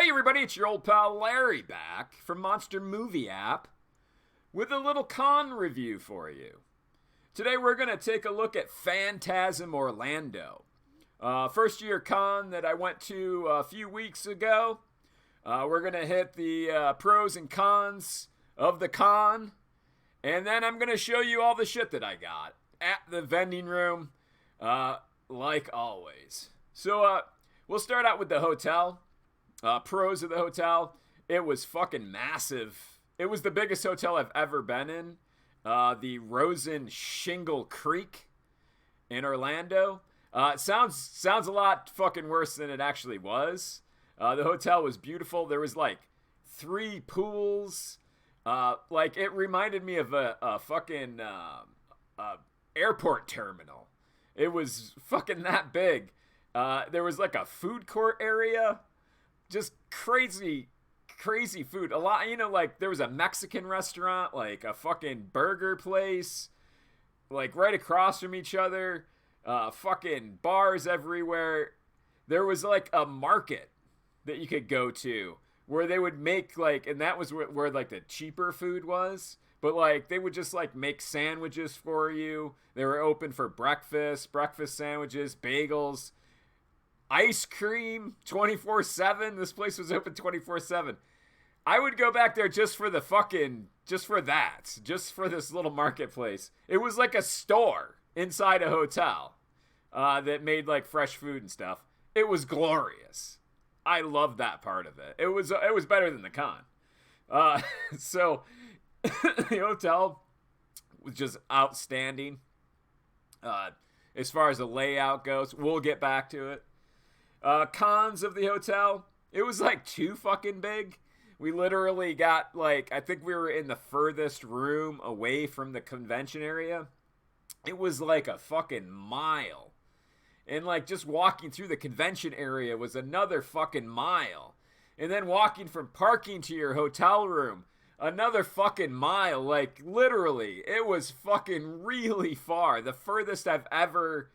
Hey everybody, it's your old pal Larry back from Monster Movie App with a little con review for you. Today we're going to take a look at Phantasm Orlando. First year con that I went to a few weeks ago. We're going to hit the pros and cons of the con. And then I'm going to show you all the shit that I got at the vending room, like always. So we'll start out with the hotel. Pros of the hotel. It was fucking massive. It was the biggest hotel I've ever been in. The Rosen Shingle Creek in Orlando. It sounds a lot fucking worse than it actually was. The hotel was beautiful. There was like 3 pools. Like it reminded me of a fucking airport terminal. It was fucking that big. There was like a food court area. Just crazy food. A lot, like there was a Mexican restaurant, like a fucking burger place, like right across from each other, fucking bars everywhere. There was like a market that you could go to where they would make like, and that was where like the cheaper food was, but like they would just like make sandwiches for you. They were open for breakfast sandwiches, bagels, ice cream 24/7. This place was open 24/7. I would go back there just for this little marketplace. It was like a store inside a hotel that made like fresh food and stuff. It was glorious. I loved that part of it. It was better than the con. So the hotel was just outstanding. As far as the layout goes, we'll get back to it. Cons of the hotel, it was like too fucking big. We literally got like, I think we were in the furthest room away from the convention area. It was like a fucking mile. And like just walking through the convention area was another fucking mile. And then walking from parking to your hotel room, another fucking mile. Like literally, it was fucking really far. The furthest I've ever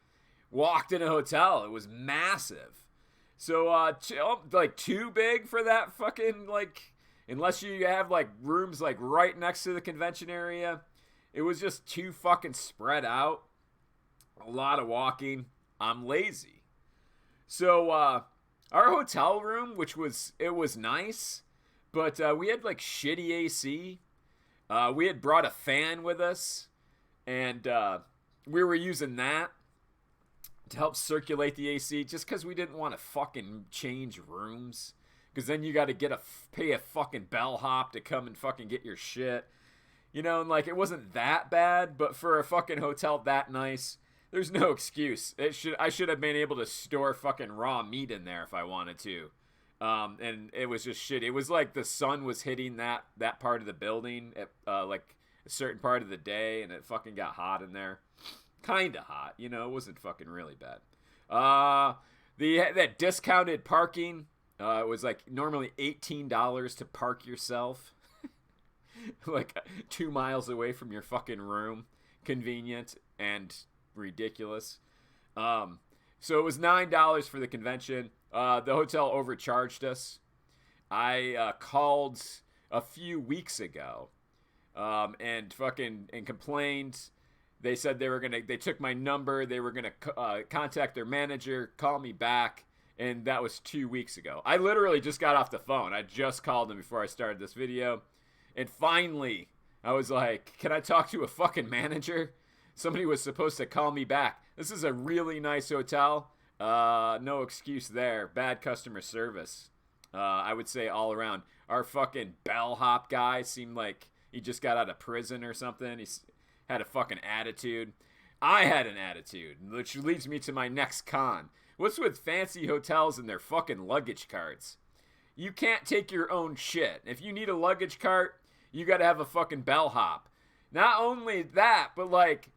walked in a hotel. It was massive. So, like, too big for that fucking, like, unless you have, like, rooms, like, right next to the convention area. It was just too fucking spread out. A lot of walking. I'm lazy. So, our hotel room, it was nice, but we had, like, shitty AC. We had brought a fan with us, and we were using that to help circulate the AC, just because we didn't want to fucking change rooms, because then you got to pay a fucking bellhop to come and fucking get your shit, and like it wasn't that bad, but for a fucking hotel that nice, there's no excuse. I should have been able to store fucking raw meat in there if I wanted to, and it was just shit. It was like the sun was hitting that part of the building at like a certain part of the day, and it fucking got hot in there. Kind of hot, it wasn't fucking really bad. That discounted parking, it was like normally $18 to park yourself, like 2 miles away from your fucking room. Convenient and ridiculous. So it was $9 for the convention. The hotel overcharged us. I called a few weeks ago, and complained. They said they took my number, they were gonna contact their manager, call me back, and that was 2 weeks ago. I literally just got off the phone. I just called them before I started this video, and finally, I was like, can I talk to a fucking manager? Somebody was supposed to call me back. This is a really nice hotel. No excuse there. Bad customer service. I would say all around. Our fucking bellhop guy seemed like he just got out of prison or something. He's had a fucking attitude. I had an attitude, which leads me to my next con. What's with fancy hotels and their fucking luggage carts? You can't take your own shit. If you need a luggage cart, you gotta have a fucking bellhop. Not only that, but like,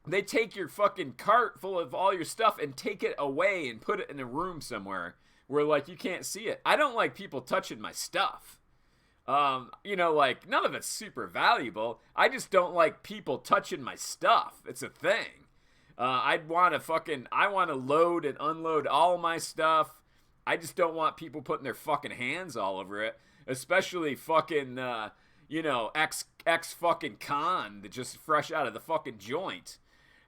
they take your fucking cart full of all your stuff and take it away and put it in a room somewhere where like you can't see it. I don't like people touching my stuff. Like none of it's super valuable. I just don't like people touching my stuff. It's a thing. I want to load and unload all my stuff I just don't want people putting their fucking hands all over it, especially fucking, ex fucking con that just fresh out of the fucking joint.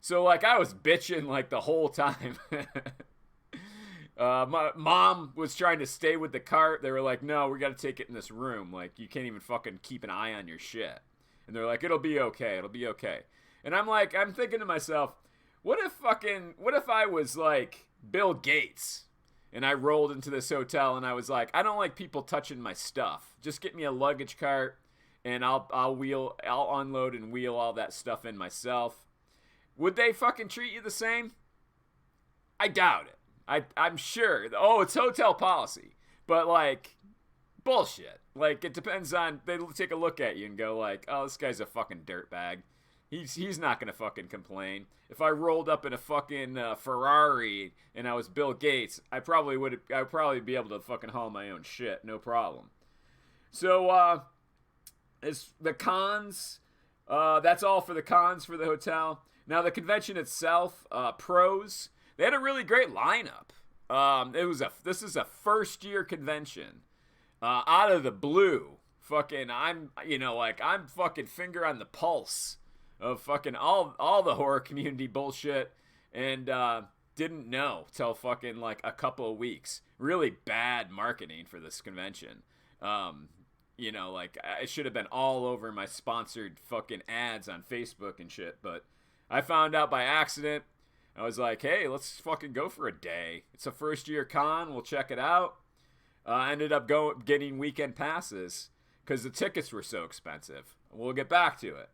So, like, I was bitching, like, the whole time. My mom was trying to stay with the cart. They were like, no, we got to take it in this room. Like, you can't even fucking keep an eye on your shit. And they're like, it'll be okay. It'll be okay. And I'm like, I'm thinking to myself, what if I was like Bill Gates and I rolled into this hotel and I was like, I don't like people touching my stuff. Just get me a luggage cart and I'll unload and wheel all that stuff in myself. Would they fucking treat you the same? I doubt it. I'm sure. Oh, it's hotel policy. But, like, bullshit. Like, it depends on, they take a look at you and go like, oh, this guy's a fucking dirtbag. He's not gonna fucking complain. If I rolled up in a fucking Ferrari and I was Bill Gates, I'd probably be able to fucking haul my own shit, no problem. So, it's the cons. That's all for the cons for the hotel. Now, the convention itself, pros, they had a really great lineup. This is a first-year convention. Out of the blue, fucking, I'm fucking finger on the pulse of fucking all the horror community bullshit, and didn't know till fucking, like, a couple of weeks. Really bad marketing for this convention. It should have been all over my sponsored fucking ads on Facebook and shit, but I found out by accident. I was like, hey, let's fucking go for a day. It's a first-year con. We'll check it out. Ended up getting weekend passes because the tickets were so expensive. We'll get back to it.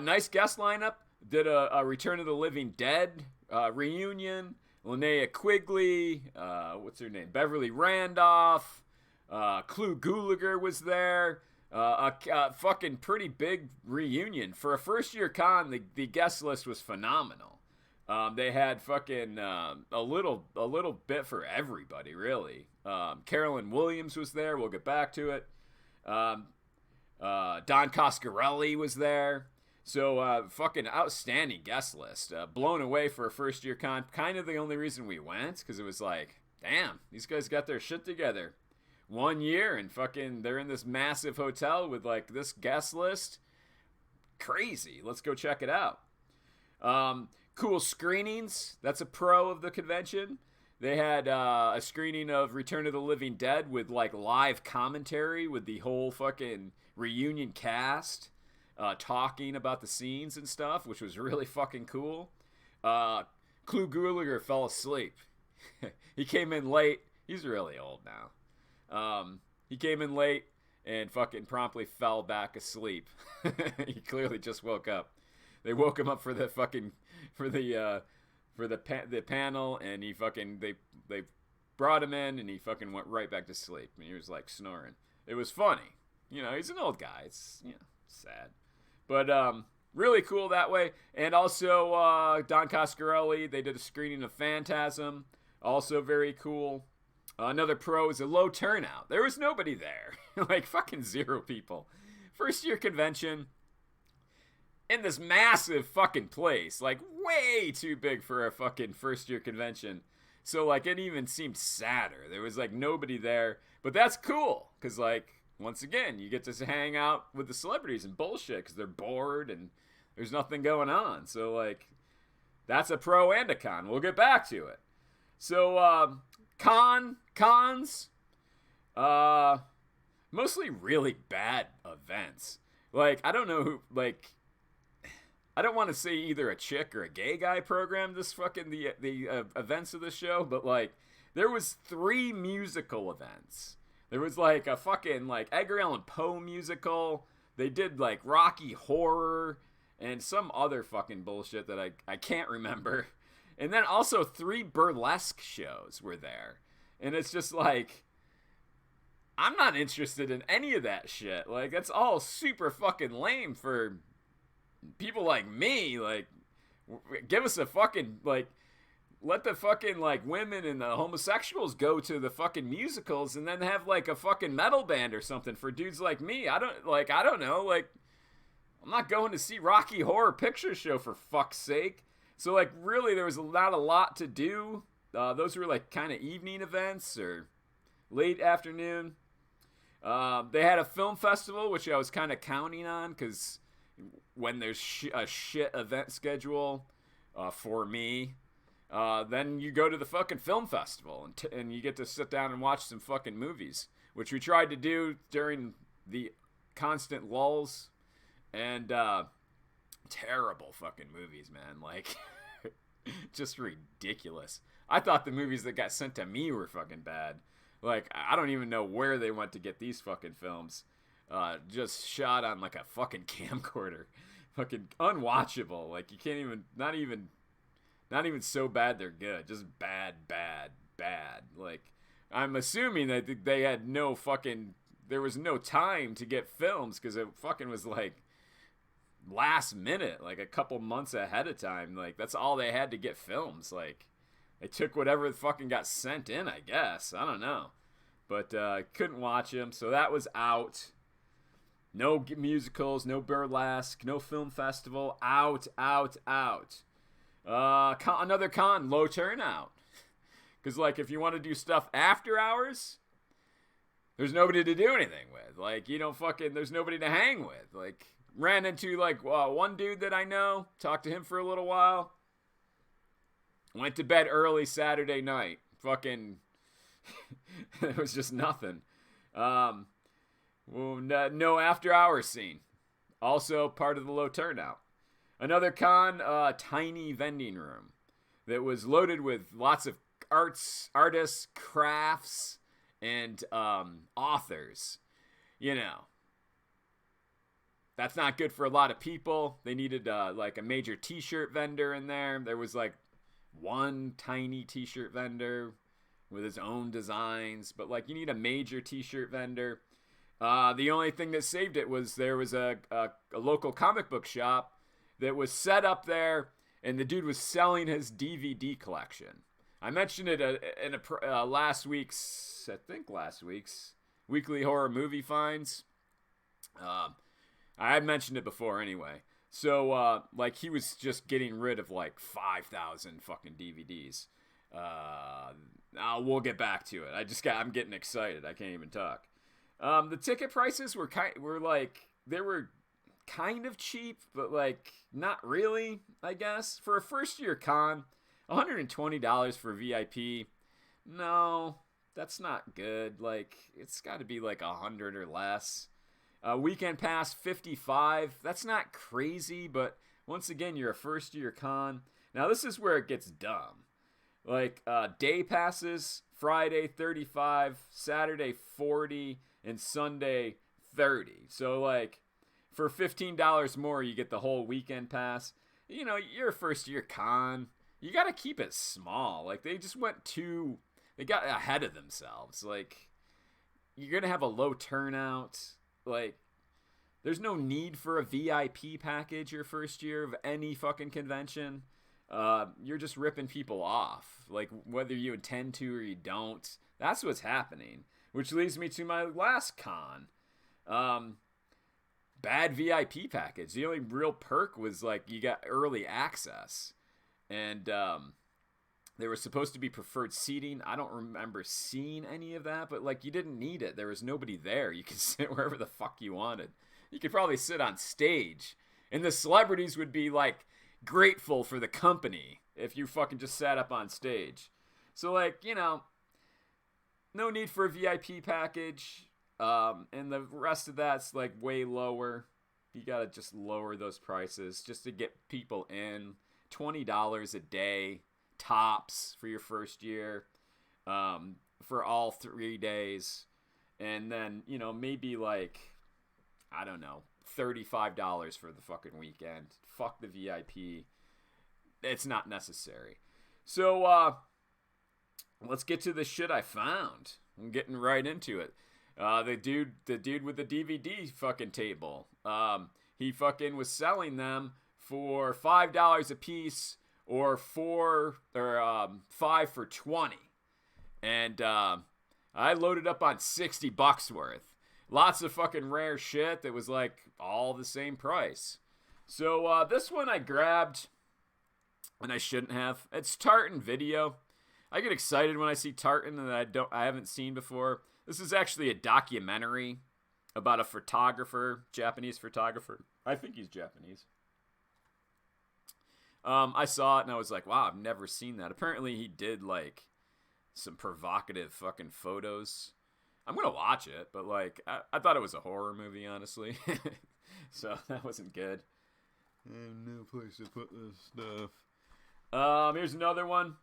Nice guest lineup. Did a Return of the Living Dead reunion. Linnea Quigley. What's her name? Beverly Randolph. Clu Gulager was there. A fucking pretty big reunion. For a first-year con, the guest list was phenomenal. They had fucking a little bit for everybody, really. Carolyn Williams was there. We'll get back to it. Don Coscarelli was there. So, fucking outstanding guest list. Blown away for a first-year con. Kind of the only reason we went, because it was like, damn, these guys got their shit together. 1 year, and fucking they're in this massive hotel with, like, this guest list. Crazy. Let's go check it out. Cool screenings. That's a pro of the convention. They had a screening of Return of the Living Dead with, like, live commentary with the whole fucking reunion cast talking about the scenes and stuff, which was really fucking cool. Clu Gulager fell asleep. He came in late. He's really old now. He came in late and fucking promptly fell back asleep. He clearly just woke up. They woke him up for the panel, and he fucking they brought him in, and he fucking went right back to sleep. And he was like snoring. It was funny. You know, he's an old guy. It's sad, but really cool that way. And also Don Coscarelli, they did a screening of Phantasm, also very cool. Another pro is a low turnout. There was nobody there. Like, fucking 0 people. First year convention in this massive fucking place. Like, way too big for a fucking first year convention. So, like, it even seemed sadder. There was, like, nobody there. But that's cool. Because, like, once again, you get to hang out with the celebrities and bullshit because they're bored and there's nothing going on. So, like, that's a pro and a con. We'll get back to it. So, cons, mostly really bad events. Like, I don't know who, like, I don't want to say either a chick or a gay guy programmed this fucking, the events of the show, but, like, there was 3 musical events. There was, like, a fucking, like, Edgar Allan Poe musical. They did, like, Rocky Horror and some other fucking bullshit that I can't remember. And then also 3 burlesque shows were there. And it's just like, I'm not interested in any of that shit. Like, that's all super fucking lame for people like me. Like, give us a fucking, like, let the fucking, like, women and the homosexuals go to the fucking musicals and then have, like, a fucking metal band or something for dudes like me. I don't know. Like, I'm not going to see Rocky Horror Picture Show for fuck's sake. So, like, really, there was not a lot to do those were like kind of evening events or late afternoon. They had a film festival, which I was kind of counting on because when there's a shit event schedule for me, then you go to the fucking film festival and you get to sit down and watch some fucking movies, which we tried to do during the constant lulls. And terrible fucking movies, man. Like, just ridiculous. I thought the movies that got sent to me were fucking bad. Like, I don't even know where they went to get these fucking films. Just shot on like a fucking camcorder. Fucking unwatchable. Like, you can't even, not even so bad they're good. Just bad. Like, I'm assuming that they had no fucking, there was no time to get films because it fucking was like last minute, like a couple months ahead of time. Like, that's all they had to get films. Like, they took whatever fucking got sent in, I guess. I don't know. But couldn't watch them, so that was out. No musicals, no burlesque, no film festival. Out. Another con, low turnout. Because, like, if you want to do stuff after hours, there's nobody to do anything with. Like, you don't fucking, there's nobody to hang with. Like, ran into, like, one dude that I know, talked to him for a little while. Went to bed early Saturday night. Fucking, it was just nothing. Well, no after hours scene. Also part of the low turnout. Another con, tiny vending room that was loaded with lots of artists, crafts, and authors. You know, that's not good for a lot of people. They needed like a major t-shirt vendor in there. There was like one tiny t-shirt vendor with his own designs, but like you need a major t-shirt vendor. The only thing that saved it was there was a local comic book shop that was set up there, and the dude was selling his DVD collection. I mentioned it in last week's Weekly Horror Movie Finds. I had mentioned it before anyway. So, like, he was just getting rid of, like, 5,000 fucking DVDs. We'll get back to it. I'm getting excited. I can't even talk. The ticket prices were they were kind of cheap, but, like, not really, I guess. For a first-year con, $120 for VIP. No, that's not good. Like, it's got to be, like, 100 or less. Weekend pass, $55. That's not crazy, but once again, you're a first-year con. Now, this is where it gets dumb. Like, day passes, Friday, $35, Saturday, $40, and Sunday, $30. So, like, for $15 more, you get the whole weekend pass. You know, you're a first-year con. You got to keep it small. Like, they got ahead of themselves. Like, you're going to have a low turnout. Like, there's no need for a VIP package your first year of any fucking convention. You're just ripping people off. Like, whether you intend to or you don't. That's what's happening. Which leads me to my last con. Bad VIP package. The only real perk was, like, you got early access. And there was supposed to be preferred seating. I don't remember seeing any of that, but, like, you didn't need it. There was nobody there. You could sit wherever the fuck you wanted. You could probably sit on stage. And the celebrities would be, like, grateful for the company if you fucking just sat up on stage. So, like, you know, no need for a VIP package. And the rest of that's, like, way lower. You gotta just lower those prices just to get people in. $20 a day. Tops for your first year, for all 3 days, and then, you know, maybe like, I don't know, $35 for the fucking weekend. Fuck the VIP. It's not necessary. So, let's get to the shit I found. I'm getting right into it. The dude with the DVD fucking table. He fucking was selling them for $5 a piece. Or 5 for 20. And I loaded up on $60 worth. Lots of fucking rare shit that was like all the same price. So this one I grabbed, and I shouldn't have. It's Tartan Video. I get excited when I see tartan that I haven't seen before. This is actually a documentary about a photographer, Japanese photographer. I think he's Japanese. I saw it and I was like, wow, I've never seen that. Apparently he did like some provocative fucking photos. I'm gonna watch it, but like I thought it was a horror movie, honestly. So that wasn't good. No place to put this stuff. Here's another one.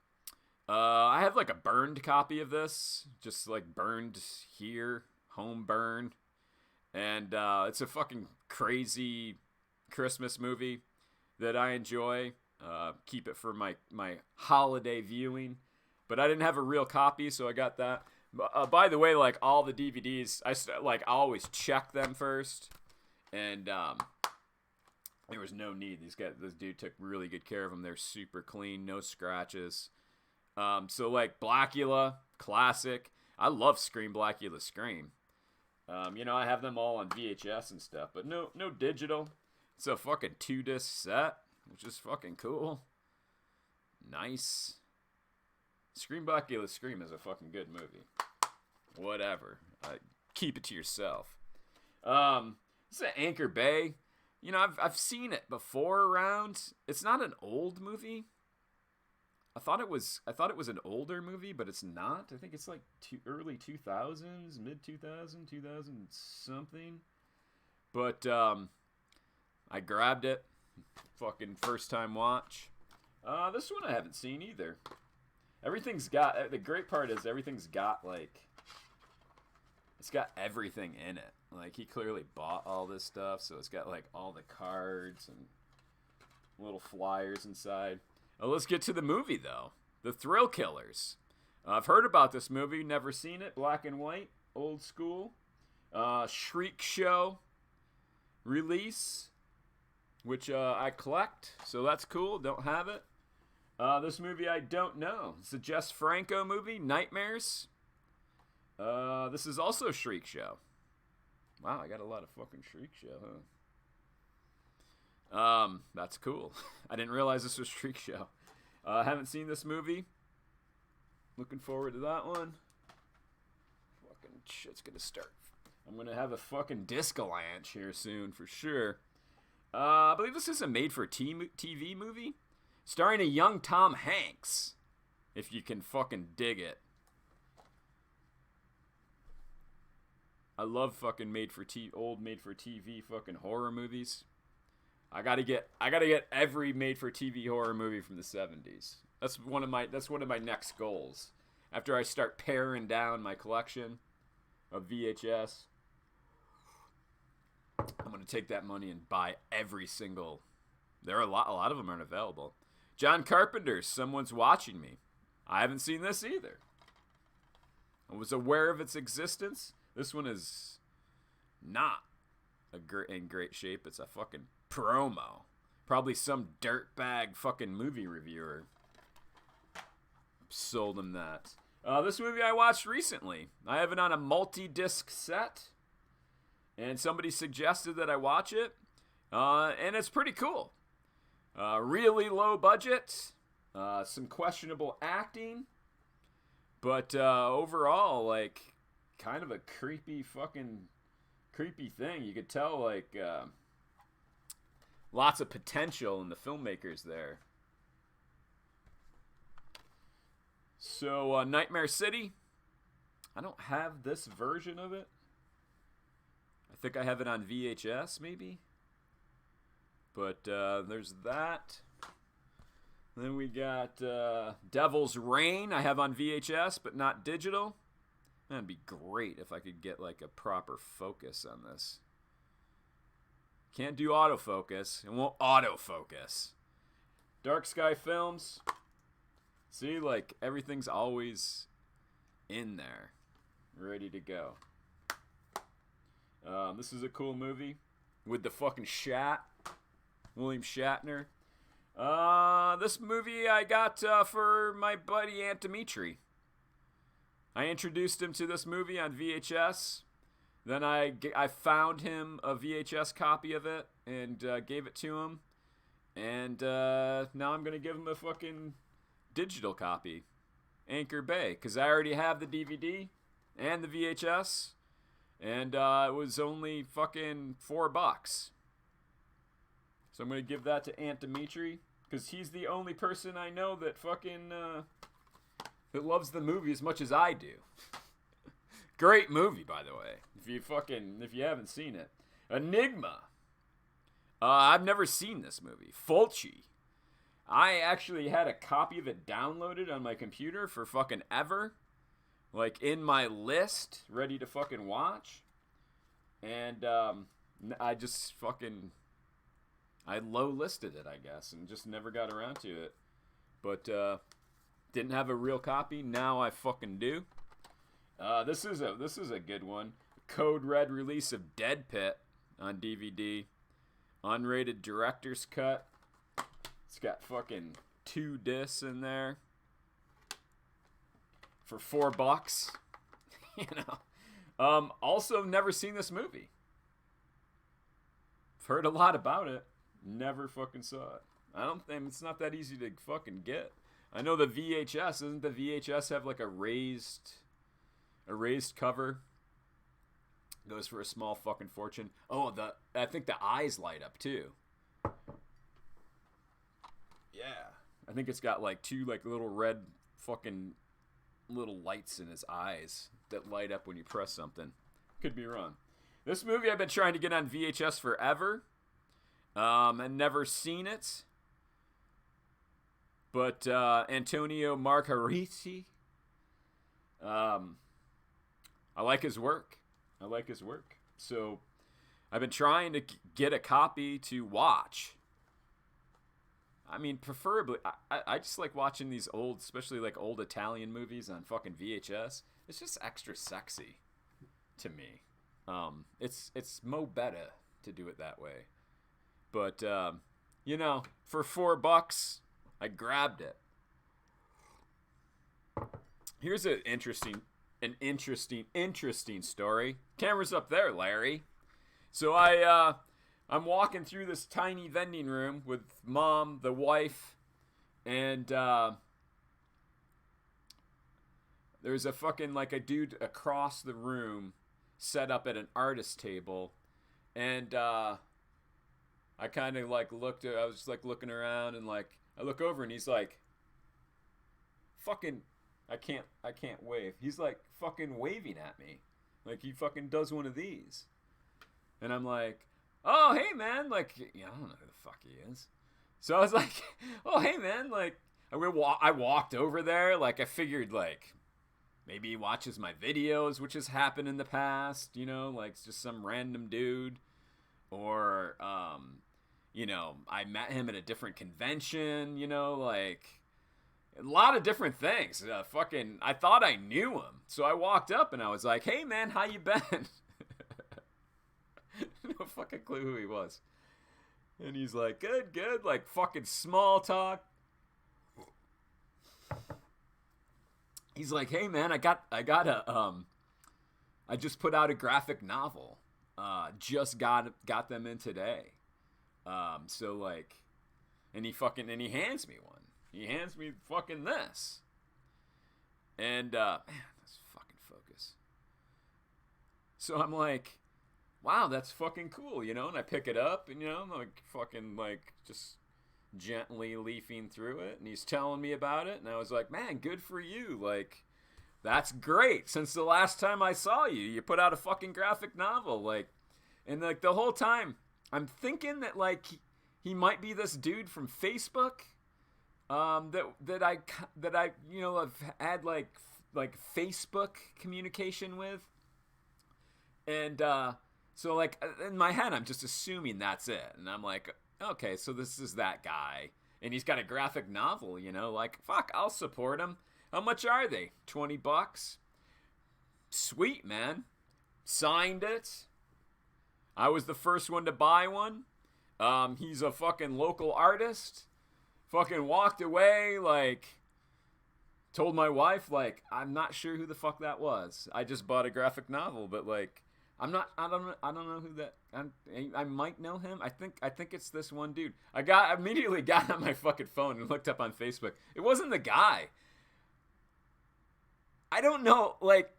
I have like a burned copy of this, just like burned here, home burn, and it's a fucking crazy Christmas movie that I enjoy. Keep it for my holiday viewing, but I didn't have a real copy, so I got that. By the way, like all the DVDs, I always check them first, and there was no need. This dude took really good care of them. They're super clean, no scratches. So like Blackula, classic. I love Scream, Blackula, Scream. I have them all on VHS and stuff, but no digital. It's a fucking 2-disc set, which is fucking cool. Nice. Scream, Blackula, Scream is a fucking good movie. Whatever. Keep it to yourself. This is Anchor Bay. I've seen it before around. It's not an old movie. I thought it was an older movie, but it's not. I think it's like early 2000s, mid 2000, 2000 something. But I grabbed it. Fucking first time watch. This one I haven't seen either. The great part is everything's got like, it's got everything in it. Like he clearly bought all this stuff, so it's got like all the cards and little flyers inside. Let's get to the movie though. The Thrill Killers. I've heard about this movie, never seen it. Black and white, old school. Shriek Show release, which I collect, so that's cool. Don't have it. This movie I don't know. It's a Jess Franco movie, Nightmares. This is also Shriek Show. Wow, I got a lot of fucking Shriek Show, huh? That's cool. I didn't realize this was Shriek Show. Haven't seen this movie. Looking forward to that one. Fucking shit's gonna start. I'm gonna have a fucking disco-lanch here soon for sure. I believe this is a made-for-TV movie starring a young Tom Hanks. If you can fucking dig it. I love fucking old made-for-TV fucking horror movies. I gotta get every made-for-TV horror movie from the 70s. That's one of my next goals. After I start paring down my collection of VHS, I'm gonna take that money and buy every single. There are a lot of them aren't available. John Carpenter's Someone's Watching Me. I haven't seen this either. I was aware of its existence. This one is not in great shape. It's a fucking promo. Probably some dirtbag fucking movie reviewer sold him that. This movie I watched recently. I have it on a multi-disc set, and somebody suggested that I watch it, and it's pretty cool. Really low budget, some questionable acting, but overall, like, kind of a creepy thing. You could tell, like, lots of potential in the filmmakers there. So, Nightmare City. I don't have this version of it. I think I have it on VHS, maybe. But there's that. Then we got Devil's Reign. I have on VHS, but not digital. That'd be great if I could get like a proper focus on this. Can't do autofocus. It won't autofocus. Dark Sky Films. See, like everything's always in there, ready to go. This is a cool movie with the fucking William Shatner. This movie I got for my buddy Aunt Dimitri. I introduced him to this movie on VHS. Then I found him a VHS copy of it and gave it to him. And now I'm going to give him a fucking digital copy. Anchor Bay, because I already have the DVD and the VHS, and it was only fucking $4. So I'm gonna give that to Aunt Dimitri, because he's the only person I know that fucking that loves the movie as much as I do. Great movie, by the way. If you haven't seen it, Enigma. I've never seen this movie. Fulci. I actually had a copy of it downloaded on my computer for fucking ever. Like, in my list, ready to fucking watch. And, I just fucking... I low-listed it, I guess, and just never got around to it. But, didn't have a real copy. Now I fucking do. This is a good one. Code Red release of Dead Pit on DVD. Unrated director's cut. It's got fucking 2 discs in there for $4. You know. Also, never seen this movie. I've heard a lot about it. Never fucking saw it. I don't think it's not that easy to fucking get. I know the VHS. Doesn't the VHS have like a raised cover? Goes for a small fucking fortune. Oh, I think the eyes light up too. Yeah. I think it's got like 2 like little red fucking little lights in his eyes that light up when you press something. Could be wrong. This movie I've been trying to get on VHS forever. And never seen it. But Antonio Margheriti. I like his work. So I've been trying to get a copy to watch. I mean, preferably, I just like watching these old, especially like old Italian movies on fucking VHS. It's just extra sexy to me. It's mo better to do it that way. But, you know, for $4, I grabbed it. Here's an interesting story. Camera's up there, Larry. So I'm walking through this tiny vending room with Mom, the wife, and there's a fucking like a dude across the room set up at an artist table, and I kind of like I was just like looking around, and like I look over and he's like fucking I can't wave. He's like fucking waving at me. Like he fucking does one of these. And I'm like, "Oh, hey man." Like, yeah, I don't know who the fuck he is. So I was like, "Oh, hey man." Like I walked over there, like I figured like maybe he watches my videos, which has happened in the past, you know, like it's just some random dude. Or you know, I met him at a different convention, you know, like a lot of different things. I thought I knew him. So I walked up and I was like, "Hey man, how you been?" No fucking clue who he was. And he's like, good, like fucking small talk. He's like, "Hey man, I just put out a graphic novel. Just got them in today. So like, and he hands me one. He hands me fucking this. And, man, let's fucking focus. So I'm like, wow, that's fucking cool, you know? And I pick it up and, you know, I'm like fucking like just gently leafing through it. And he's telling me about it. And I was like, man, good for you. Like, that's great. Since the last time I saw you, you put out a fucking graphic novel. Like, and like the whole time I'm thinking that like he might be this dude from Facebook. That I you know have had like Facebook communication with, and so like in my head I'm just assuming that's it, and I'm like, okay, so this is that guy, and he's got a graphic novel, you know, like fuck, I'll support him. How much are they? $20? Sweet, man. Signed it. I was the first one to buy one. He's a fucking local artist. Fucking walked away, like, told my wife, like, I'm not sure who the fuck that was. I just bought a graphic novel, but like, I don't know who that. I might know him. I think it's this one dude. I immediately got on my fucking phone and looked up on Facebook. It wasn't the guy. I don't know, like,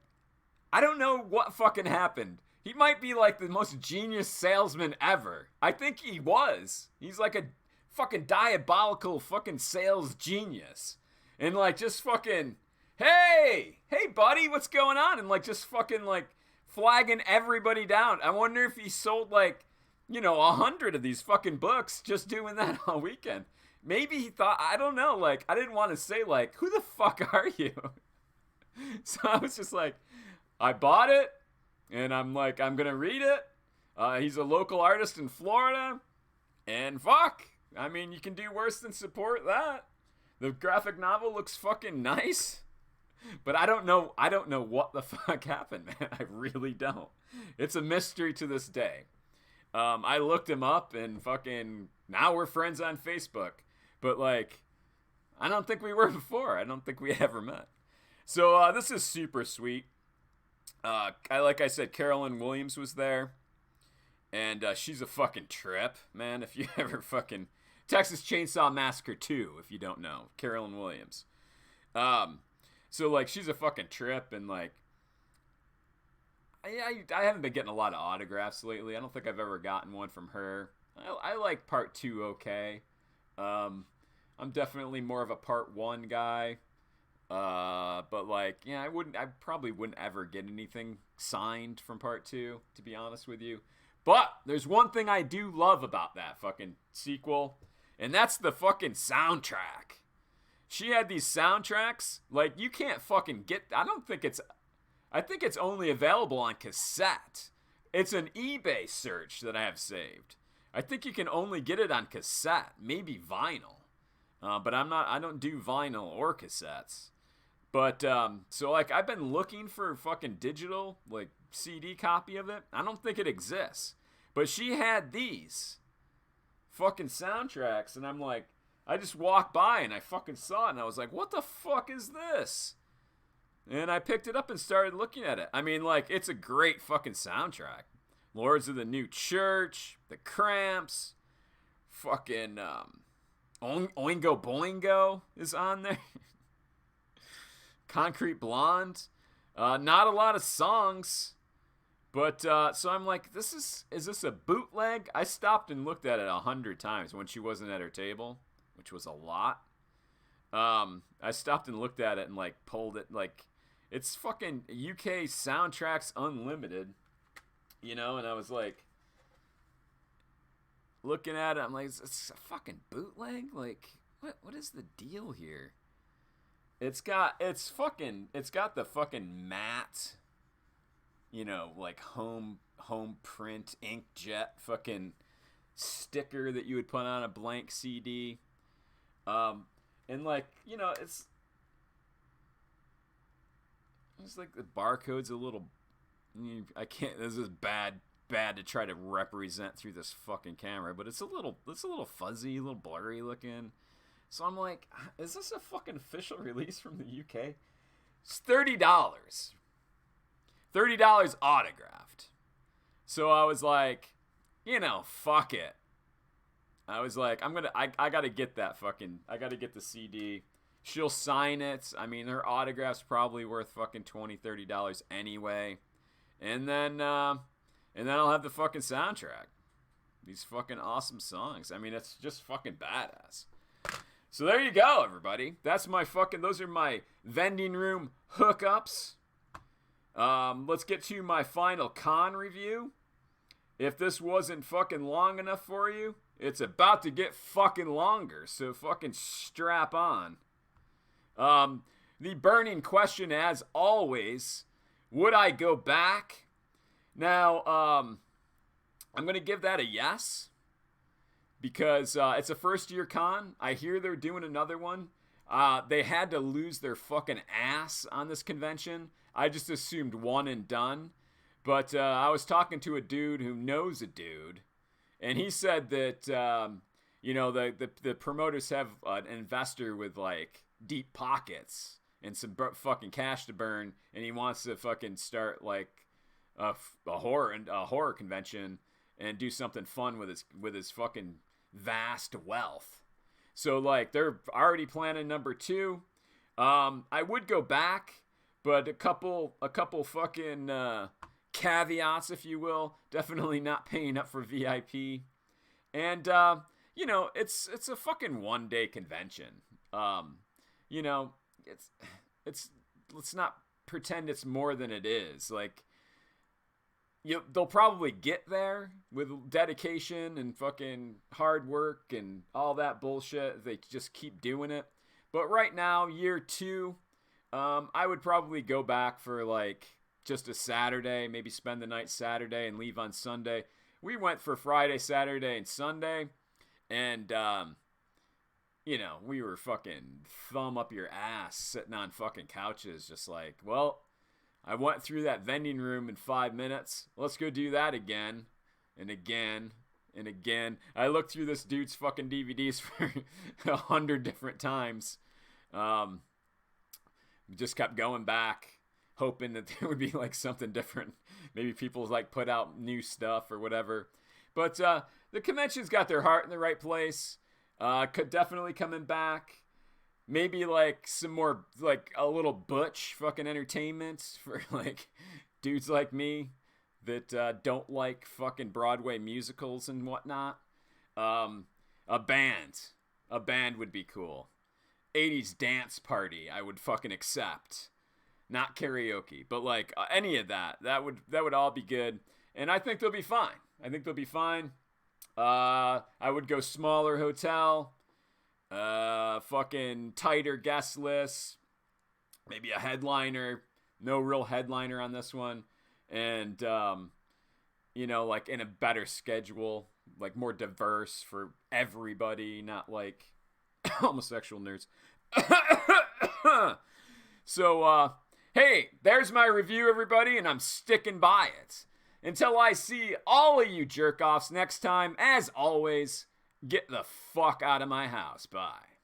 I don't know what fucking happened. He might be like the most genius salesman ever. I think he was. He's like a fucking diabolical fucking sales genius. And like just fucking, hey buddy, what's going on? And like just fucking like flagging everybody down. I wonder if he sold like, 100 of these fucking books just doing that all weekend. Maybe he thought, I don't know, like I didn't want to say like, who the fuck are you? So I was just like, I bought it, and I'm like, I'm gonna read it. He's a local artist in Florida, and fuck, I mean, you can do worse than support that. The graphic novel looks fucking nice, but I don't know what the fuck happened, man. I really don't. It's a mystery to this day. I looked him up, and fucking now we're friends on Facebook, but like, I don't think we were before. I don't think we ever met. So this is super sweet. Like I said, Carolyn Williams was there, and she's a fucking trip, man. If you ever fucking Texas Chainsaw Massacre 2, if you don't know, Carolyn Williams. So like she's a fucking trip, and like I haven't been getting a lot of autographs lately. I don't think I've ever gotten one from her. I like part 2 okay. I'm definitely more of a part 1 guy. But like, yeah, I probably wouldn't ever get anything signed from part 2, to be honest with you. But there's one thing I do love about that fucking sequel, and that's the fucking soundtrack. She had these soundtracks, like you can't fucking get, I think it's only available on cassette. It's an eBay search that I have saved. I think you can only get it on cassette, maybe vinyl. But I don't do vinyl or cassettes. But, so, like, I've been looking for a fucking digital, like, CD copy of it. I don't think it exists. But she had these fucking soundtracks, and I'm like, I just walked by, and I fucking saw it, and I was like, what the fuck is this? And I picked it up and started looking at it. I mean, like, it's a great fucking soundtrack. Lords of the New Church, The Cramps, fucking, Oingo Boingo is on there. Concrete Blonde. Not a lot of songs. But, so I'm like, is this a bootleg? I stopped and looked at it 100 times when she wasn't at her table, which was a lot. I stopped and looked at it and, like, pulled it, like, it's fucking UK Soundtracks Unlimited, and I was like, looking at it, I'm like, it's a fucking bootleg? Like, what is the deal here? It's got the fucking matte, like home print inkjet fucking sticker that you would put on a blank CD. And like, it's like the barcode's a little, I can't, this is bad to try to represent through this fucking camera, but it's a little fuzzy, a little blurry looking. So I'm like, is this a fucking official release from the UK? It's $30. $30 autographed. So I was like, fuck it. I was like, I gotta get that fucking, I gotta get the CD. She'll sign it. I mean, her autograph's probably worth fucking $20, $30 anyway. And then I'll have the fucking soundtrack. These fucking awesome songs. I mean, it's just fucking badass. So there you go, everybody. Those are my vending room hookups. Let's get to my final con review. If this wasn't fucking long enough for you, it's about to get fucking longer, so fucking strap on. The burning question, as always, would I go back? Now, I'm going to give that a yes, because it's a first-year con. I hear they're doing another one. They had to lose their fucking ass on this convention. I just assumed one and done. But I was talking to a dude who knows a dude, and he said that, the promoters have an investor with, like, deep pockets and some fucking cash to burn, and he wants to fucking start, like, a horror convention and do something fun with his fucking vast wealth. So, like, they're already planning number 2. I would go back, But a couple fucking caveats, if you will. Definitely not paying up for VIP. And you know, it's a fucking 1-day convention. You know, it's let's not pretend it's more than it is. Like, they'll probably get there with dedication and fucking hard work and all that bullshit. They just keep doing it. But right now, year 2, I would probably go back for like just a Saturday, maybe spend the night Saturday and leave on Sunday. We went for Friday, Saturday, and Sunday, and you know, we were fucking thumb up your ass sitting on fucking couches, just like, well, I went through that vending room in 5 minutes. Let's go do that again and again and again. I looked through this dude's fucking DVDs for 100 different times. Just kept going back, hoping that there would be like something different. Maybe people like put out new stuff or whatever. But the convention's got their heart in the right place. Could definitely coming back. Maybe like some more, like a little butch fucking entertainment for like dudes like me that don't like fucking Broadway musicals and whatnot. A band would be cool. 80s dance party I would fucking accept. Not karaoke, but like any of that would all be good. And I think they'll be fine. I would go smaller hotel. Fucking tighter guest list, maybe a headliner, no real headliner on this one, and you know, like in a better schedule, like more diverse for everybody, not like homosexual nerds. So hey, there's my review, everybody, and I'm sticking by it until I see all of you jerk offs next time. As always, get the fuck out of my house. Bye.